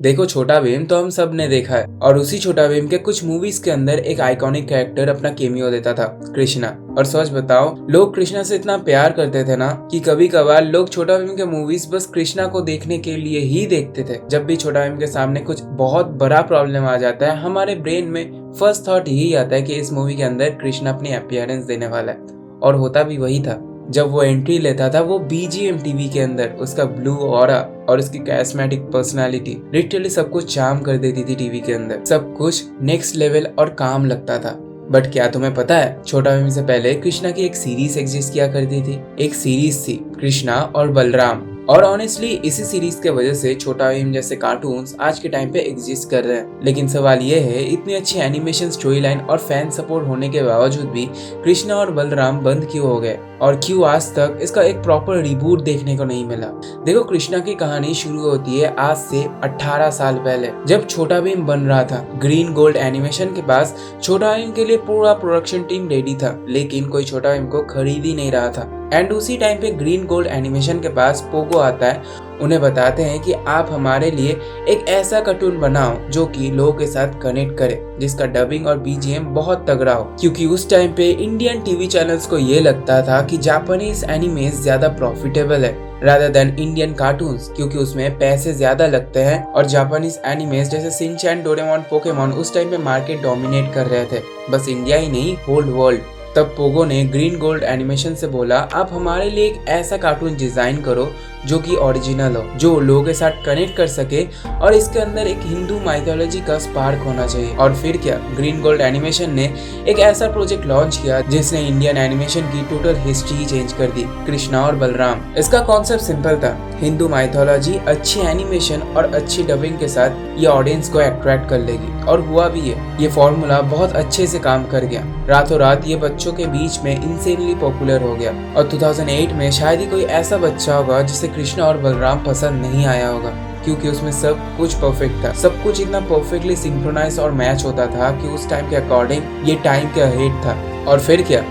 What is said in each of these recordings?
देखो, छोटा भीम तो हम सब ने देखा है और उसी छोटा भीम के कुछ मूवीज के अंदर एक आइकॉनिक कैरेक्टर अपना केमियो देता था, कृष्णा। और सच बताओ, लोग कृष्णा से इतना प्यार करते थे ना कि कभी कभार लोग छोटा भीम के मूवीज बस कृष्णा को देखने के लिए ही देखते थे। जब भी छोटा भीम के सामने कुछ बहुत बड़ा प्रॉब्लम आ जाता है, हमारे ब्रेन में फर्स्ट थॉट यही आता है कि इस मूवी के अंदर कृष्णा अपनी अपीयरेंस देने वाला है। और होता भी वही था। जब वो एंट्री लेता था वो बीजीएम टीवी के अंदर, उसका ब्लू ऑरा और उसकी कैरिस्मेटिक पर्सनालिटी लिटरली सब कुछ चार्म कर देती थी। टीवी के अंदर सब कुछ नेक्स्ट लेवल और काम लगता था। बट क्या तुम्हें पता है, छोटा भीम से पहले कृष्णा की एक सीरीज एग्जिस्ट किया करती थी। एक सीरीज थी कृष्णा और बलराम। और ऑनेस्टली इसी सीरीज के वजह से छोटा भीम जैसे कार्टून्स आज के टाइम पे एग्जिस्ट कर रहे हैं। लेकिन सवाल ये है, इतनी अच्छी एनिमेशन, स्टोरी लाइन और फैन सपोर्ट होने के बावजूद भी कृष्णा और बलराम बंद क्यों हो गए, और क्यों आज तक इसका एक प्रॉपर रिबूट देखने को नहीं मिला। देखो, कृष्णा की कहानी शुरू होती है आज से 18 साल पहले, जब छोटा भीम बन रहा था। ग्रीन गोल्ड एनिमेशन के पास छोटा भीम के लिए पूरा प्रोडक्शन टीम रेडी था, लेकिन कोई छोटा भीम को खरीद ही नहीं रहा था। एंड उसी टाइम पे ग्रीन गोल्ड एनिमेशन के पास पोगो आता है। उन्हें बताते हैं कि आप हमारे लिए एक ऐसा कार्टून बनाओ जो कि लोगों के साथ कनेक्ट करे, जिसका डबिंग और बीजीएम बहुत तगड़ा हो। क्योंकि उस टाइम पे इंडियन टीवी चैनल्स को ये लगता था कि जापानीज एनिमेस ज्यादा प्रॉफिटेबल है रादर देन इंडियन कार्टून्स, क्योंकि उसमें पैसे ज्यादा लगते हैं। और जापानीज एनिमेस जैसे शिनचैन, डोरेमोन, पोकेमोन उस टाइम पे मार्केट डोमिनेट कर रहे थे, बस इंडिया ही नहीं, होल वर्ल्ड। तब पोगो ने ग्रीन गोल्ड एनिमेशन से बोला, आप हमारे लिए एक ऐसा कार्टून डिजाइन करो जो कि ओरिजिनल हो, जो लोगों के साथ कनेक्ट कर सके, और इसके अंदर एक हिंदू माइथोलॉजी का स्पार्क होना चाहिए। और फिर क्या, ग्रीन गोल्ड एनिमेशन ने एक ऐसा प्रोजेक्ट लॉन्च किया जिसने इंडियन एनिमेशन की टोटल हिस्ट्री चेंज कर दी, कृष्णा और बलराम। इसका कॉन्सेप्ट सिंपल था, हिंदू माइथोलॉजी, अच्छी एनिमेशन और अच्छी डबिंग के साथ ये ऑडियंस को अट्रैक्ट कर लेगी। और हुआ भी है, ये फॉर्मूला बहुत अच्छे से काम कर गया। रातों रात ये बच्चों के बीच में इंसेनली पॉपुलर हो गया। और 2008 में शायद ही कोई ऐसा बच्चा होगा जिसे कृष्णा और बलराम पसंद नहीं आया होगा, क्योंकि उसमें सब कुछ परफेक्ट था। सब कुछ इतना परफेक्टली सिंक्रोनाइज और मैच होता था कि उस टाइम के अकॉर्डिंग ये टाइम के अहेड था। और फिर क्या,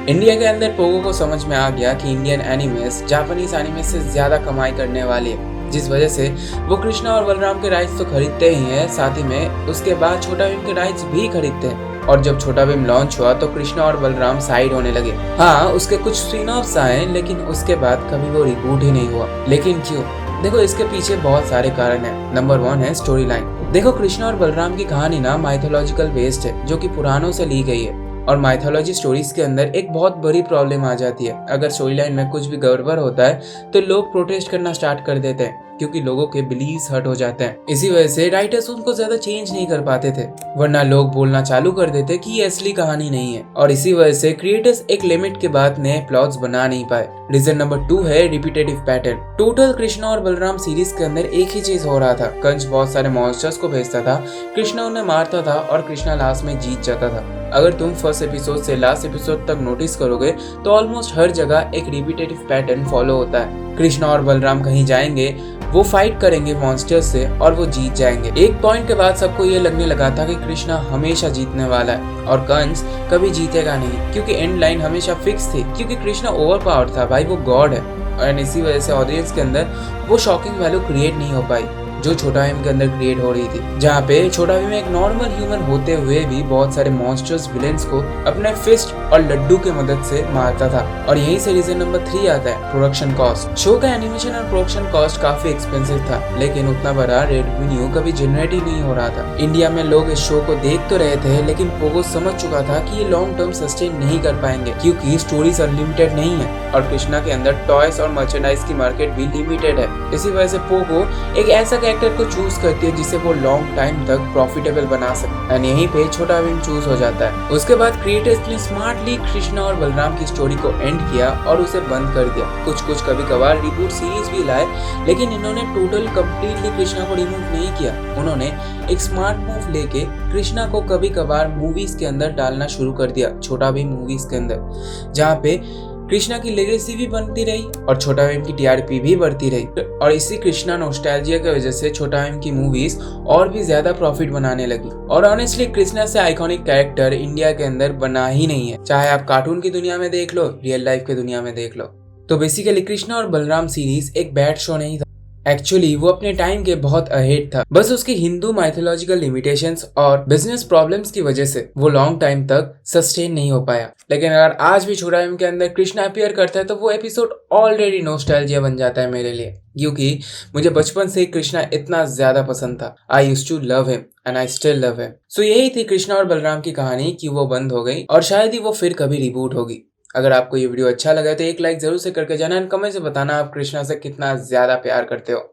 इंडिया के अंदर पोगो को समझ में आ गया कि इंडियन एनिमेस जापानीज एनिमेस से ज्यादा कमाई करने वाली है, जिस वजह से वो कृष्णा और बलराम के राइट्स तो खरीदते ही हैं, साथ ही में उसके बाद छोटा भीम के राइट्स भी खरीदते हैं। और जब छोटा भीम लॉन्च हुआ तो कृष्णा और बलराम साइड होने लगे। हाँ, उसके कुछ स्पिन ऑफ्स आए, लेकिन उसके बाद कभी वो रिबूट ही नहीं हुआ। लेकिन क्यों? देखो, इसके पीछे बहुत सारे कारण हैं। नंबर 1 है स्टोरी लाइन। देखो, कृष्णा और बलराम की कहानी ना माइथोलॉजिकल बेस्ड है, जो कि पुराणों से ली गई है। और माइथोलॉजी स्टोरीज के अंदर एक बहुत बड़ी प्रॉब्लम आ जाती है, अगर स्टोरी लाइन में कुछ भी गड़बड़ होता है तो लोग प्रोटेस्ट करना स्टार्ट कर देते हैं, क्योंकि लोगों के बिलीव्स हर्ट हो जाते हैं। इसी वजह से राइटर्स उनको ज्यादा चेंज नहीं कर पाते थे, वरना लोग बोलना चालू कर देते कि ये असली कहानी नहीं है। और इसी वजह से क्रिएटर्स एक लिमिट के बाद नए प्लॉट्स बना नहीं पाए। रीजन नंबर 2 है रिपीटेटिव पैटर्न। टोटल कृष्णा और बलराम सीरीज के अंदर एक ही चीज हो रहा था, कंस बहुत सारे मॉन्स्टर्स को भेजता था, कृष्णा उन्हें मारता था और कृष्णा लास्ट में जीत जाता था। अगर तुम फर्स्ट एपिसोड से लास्ट एपिसोड तक नोटिस करोगे तो ऑलमोस्ट हर जगह एक रिपीटेटिव पैटर्न फॉलो होता है। कृष्णा और बलराम कहीं जाएंगे, वो फाइट करेंगे मॉन्स्टर्स से और वो जीत जाएंगे। एक पॉइंट के बाद सबको ये लगने लगा था कि कृष्णा हमेशा जीतने वाला है और कंस कभी जीतेगा नहीं, क्योंकि एंड लाइन हमेशा फिक्स थी, क्योंकि कृष्णा ओवर पावर था भाई, वो गॉड है। और इसी वजह से ऑडियंस के अंदर वो शॉकिंग वैल्यू क्रिएट नहीं हो पाई जो छोटा भीम के अंदर क्रिएट हो रही थी, जहाँ पे छोटा भीम एक नॉर्मल ह्यूमन होते हुए भी बहुत सारे मॉन्स्टर्स, विलेंस को अपने फिस्ट और लड्डू के मदद से मारता था। और यहीं से रीजन नंबर 3 आता है, प्रोडक्शन कॉस्ट। शो का एनिमेशन और प्रोडक्शन कॉस्ट काफी एक्सपेंसिव था, लेकिन उतना बड़ा रेवेन्यू कभी जनरेट ही नहीं हो रहा था। इंडिया में लोग इस शो को देख तो रहे थे, लेकिन पोगो समझ चुका था कि ये लॉन्ग टर्म सस्टेन नहीं कर पाएंगे, क्योंकि स्टोरीज अनलिमिटेड नहीं है और कृष्णा के अंदर टॉयज और मर्चेंडाइज की मार्केट भी लिमिटेड है। इसी वजह से पोगो एक ऐसा कैरेक्टर को चूज करती है जिसे वो लॉन्ग टाइम तक प्रॉफिटेबल बना सके, और यहीं पे छोटा भीम चूज हो जाता है। उसके बाद क्रिएटर्स ने स्मार्टली कृष्णा और बलराम की स्टोरी को एंड किया और उसे बंद कर दिया। कुछ कभी कभार रिबूट सीरीज भी लाए, लेकिन इन्होंने टोटल कंप्लीटली कृष्णा को रिमूव नहीं किया। उन्होंने एक स्मार्ट मूव लेके कृष्णा को कभी कभार मूवीज के अंदर डालना शुरू कर दिया, छोटा भीम मूवीज के अंदर, जहाँ पे कृष्णा की लेगेसी भी बनती रही और छोटा भीम की टीआरपी भी बढ़ती रही। और इसी कृष्णा नॉस्टैल्जिया की वजह से छोटा भीम की मूवीज और भी ज्यादा प्रॉफिट बनाने लगी। और ऑनेस्टली कृष्णा से आइकॉनिक कैरेक्टर इंडिया के अंदर बना ही नहीं है, चाहे आप कार्टून की दुनिया में देख लो, रियल लाइफ की दुनिया में देख लो। तो बेसिकली कृष्णा और बलराम सीरीज एक बैड शो नहीं था, एक्चुअली वो अपने टाइम के बहुत अहेड था, बस उसकी हिंदू माइथोलॉजिकल लिमिटेशंस और बिजनेस प्रॉब्लम्स की वजह से वो लॉन्ग टाइम तक सस्टेन नहीं हो पाया। लेकिन अगर आज भी छोटाभीम के अंदर कृष्णा अपीयर करता है तो वो एपिसोड ऑलरेडी नोस्टैल्जिया बन जाता है मेरे लिए, क्योंकि मुझे बचपन से ही कृष्णा इतना ज्यादा पसंद था। I used to love him and I still love him. So यही थी कृष्णा और बलराम की कहानी कि वो बंद हो गई और शायद ही वो फिर कभी रिबूट होगी। अगर आपको ये वीडियो अच्छा लगा तो एक लाइक जरूर से करके जाना एंड कमेंट से बताना आप कृष्णा से कितना ज्यादा प्यार करते हो।